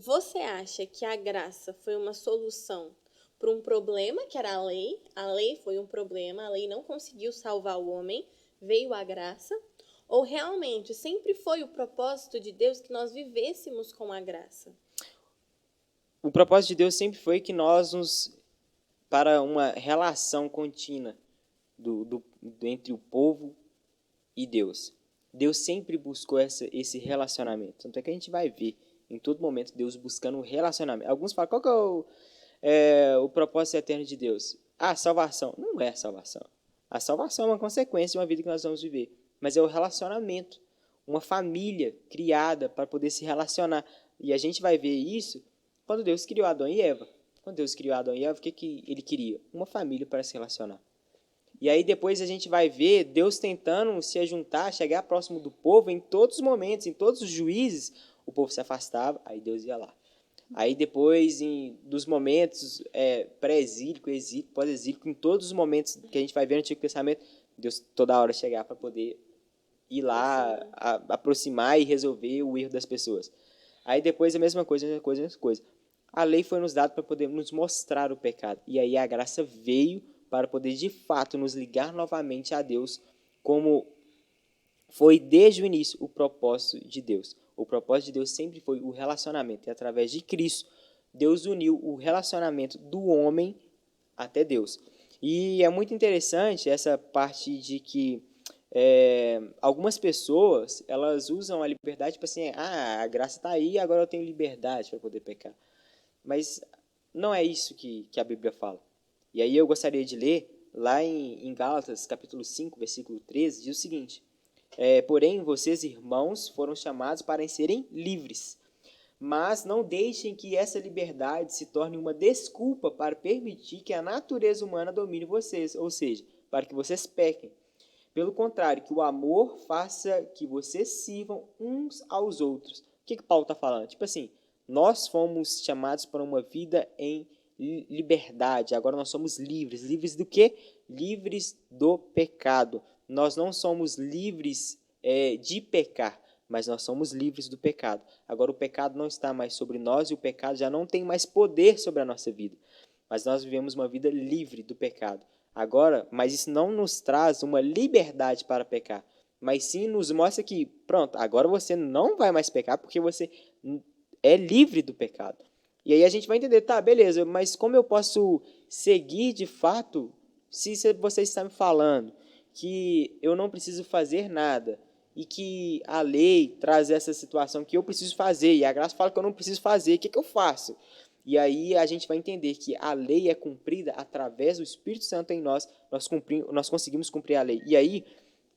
Você acha que a graça foi uma solução para um problema que era a lei? A lei foi um problema, a lei não conseguiu salvar o homem, veio a graça? Ou realmente sempre foi o propósito de Deus que nós vivêssemos com a graça? O propósito de Deus sempre foi que para uma relação contínua entre o povo e Deus. Deus sempre buscou esse relacionamento. Tanto é que a gente vai ver em todo momento Deus buscando um relacionamento. Alguns falam, qual que é o propósito eterno de Deus? Ah, salvação. Não é salvação. A salvação é uma consequência de uma vida que nós vamos viver. Mas é o relacionamento. Uma família criada para poder se relacionar. E a gente vai ver isso quando Deus criou Adão e Eva. Quando Deus criou Adão e Eva, o que ele queria? Uma família para se relacionar. E aí depois a gente vai ver Deus tentando se ajuntar, chegar próximo do povo em todos os momentos, em todos os juízes, o povo se afastava, aí Deus ia lá. Aí depois, dos momentos pré-exílico, exílico, pós-exílico, em todos os momentos que a gente vai ver no Antigo Testamento, Deus toda hora chegar para poder ir lá, aproximar e resolver o erro das pessoas. Aí depois a mesma coisa, a mesma coisa, a mesma coisa. A lei foi nos dada para poder nos mostrar o pecado. E aí a graça veio para poder de fato nos ligar novamente a Deus, como foi desde o início o propósito de Deus. O propósito de Deus sempre foi o relacionamento. E através de Cristo, Deus uniu o relacionamento do homem até Deus. E é muito interessante essa parte de que algumas pessoas elas usam a liberdade para assim, a graça está aí, agora eu tenho liberdade para poder pecar. Mas não é isso que a Bíblia fala. E aí eu gostaria de ler lá em Gálatas, capítulo 5, versículo 13, diz o seguinte: porém, vocês, irmãos, foram chamados para serem livres. Mas não deixem que essa liberdade se torne uma desculpa para permitir que a natureza humana domine vocês, ou seja, para que vocês pequem. Pelo contrário, que o amor faça que vocês sirvam uns aos outros. O que Paulo está falando? Tipo assim, nós fomos chamados para uma vida em liberdade. Agora nós somos livres. Livres do quê? Livres do pecado. Nós não somos livres de pecar, mas nós somos livres do pecado. Agora o pecado não está mais sobre nós e o pecado já não tem mais poder sobre a nossa vida. Mas nós vivemos uma vida livre do pecado. Agora, mas isso não nos traz uma liberdade para pecar, mas sim nos mostra que, pronto, agora você não vai mais pecar porque você é livre do pecado. E aí a gente vai entender, tá, beleza, mas como eu posso seguir de fato se você está me falando que eu não preciso fazer nada e que a lei traz essa situação que eu preciso fazer e a graça fala que eu não preciso fazer, o que eu faço? E aí a gente vai entender que a lei é cumprida através do Espírito Santo em nós, nós conseguimos cumprir a lei. E aí,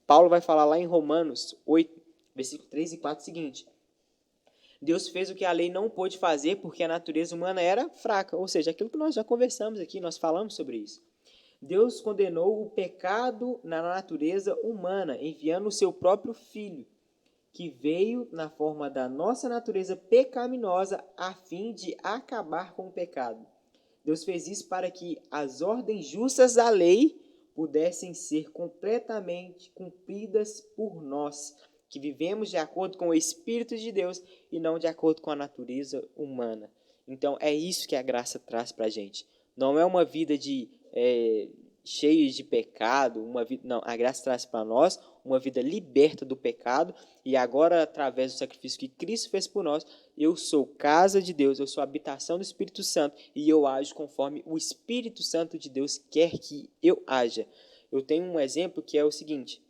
Paulo vai falar lá em Romanos 8, versículo 3 e 4 o seguinte: Deus fez o que a lei não pôde fazer porque a natureza humana era fraca, ou seja, aquilo que nós já conversamos aqui, nós falamos sobre isso. Deus condenou o pecado na natureza humana, enviando o seu próprio Filho, que veio na forma da nossa natureza pecaminosa a fim de acabar com o pecado. Deus fez isso para que as ordens justas da lei pudessem ser completamente cumpridas por nós, que vivemos de acordo com o Espírito de Deus e não de acordo com a natureza humana. Então é isso que a graça traz para a gente. Não é uma vida cheia de pecado, não, a graça traz para nós uma vida liberta do pecado e agora através do sacrifício que Cristo fez por nós, eu sou casa de Deus, eu sou habitação do Espírito Santo e eu ajo conforme o Espírito Santo de Deus quer que eu haja. Eu tenho um exemplo que é o seguinte: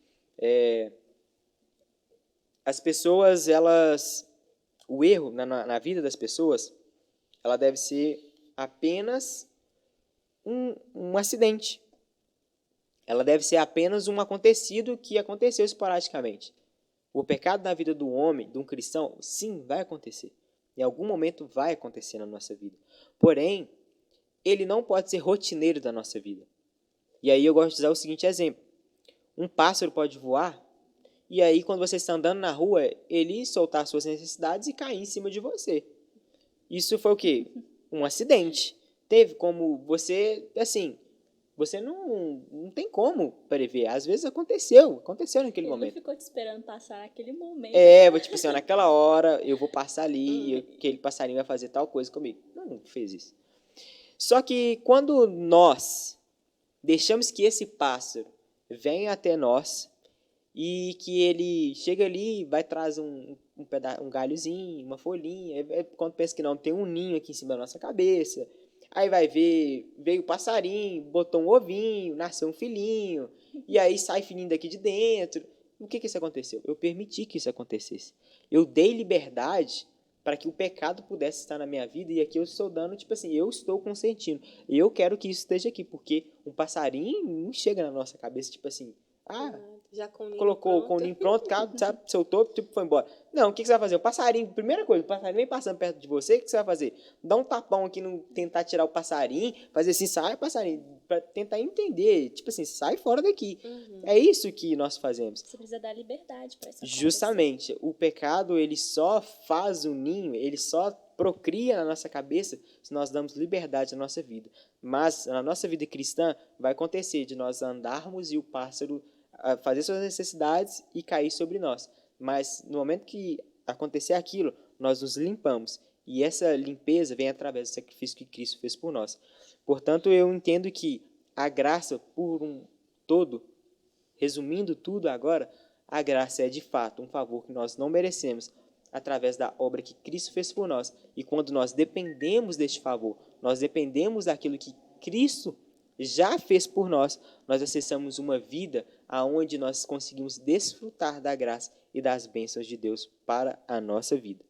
as pessoas, o erro na vida das pessoas, ela deve ser apenas um acidente. Ela deve ser apenas um acontecido que aconteceu esporadicamente. O pecado na vida do homem, de um cristão, sim, vai acontecer. Em algum momento vai acontecer na nossa vida. Porém, ele não pode ser rotineiro da nossa vida. E aí eu gosto de usar o seguinte exemplo. Um pássaro pode voar, e aí quando você está andando na rua, ele soltar suas necessidades e cair em cima de você. Isso foi o quê? Um acidente. Teve como você, assim, Você não tem como prever. Às vezes aconteceu naquele Ele não momento. ficou te esperando passar aquele momento. Tipo assim, ó, naquela hora eu vou passar ali e aquele passarinho vai fazer tal coisa comigo. Não fez isso. Só que quando nós deixamos que esse pássaro venha até nós e que ele chega ali, vai trazer um galhozinho, uma folhinha, quando pensa que não, tem um ninho aqui em cima da nossa cabeça, aí vai ver, veio o passarinho, botou um ovinho, nasceu um filhinho, e aí sai filhinho daqui de dentro. O que isso aconteceu? Eu permiti que isso acontecesse. Eu dei liberdade para que o pecado pudesse estar na minha vida, e aqui eu estou dando, tipo assim, eu estou consentindo. E eu quero que isso esteja aqui, porque um passarinho não chega na nossa cabeça, tipo assim, Já com o ninho colocou pronto. com o ninho pronto, sabe, soltou, tipo, foi embora. Não, o que você vai fazer? O passarinho, primeira coisa, o passarinho vem passando perto de você, o que você vai fazer? Dá um tapão aqui, tentar tirar o passarinho, fazer assim, sai passarinho, para tentar entender, tipo assim, sai fora daqui. É isso que nós fazemos. Você precisa dar liberdade para isso acontecer. Justamente, o pecado, ele só faz o ninho, ele só procria na nossa cabeça se nós damos liberdade à nossa vida. Mas na nossa vida cristã vai acontecer de nós andarmos e o pássaro fazer suas necessidades e cair sobre nós. Mas no momento que acontecer aquilo, nós nos limpamos. E essa limpeza vem através do sacrifício que Cristo fez por nós. Portanto, eu entendo que a graça por um todo, resumindo tudo agora, a graça é de fato um favor que nós não merecemos através da obra que Cristo fez por nós. E quando nós dependemos deste favor, nós dependemos daquilo que Cristo já fez por nós, nós acessamos uma vida aonde nós conseguimos desfrutar da graça e das bênçãos de Deus para a nossa vida.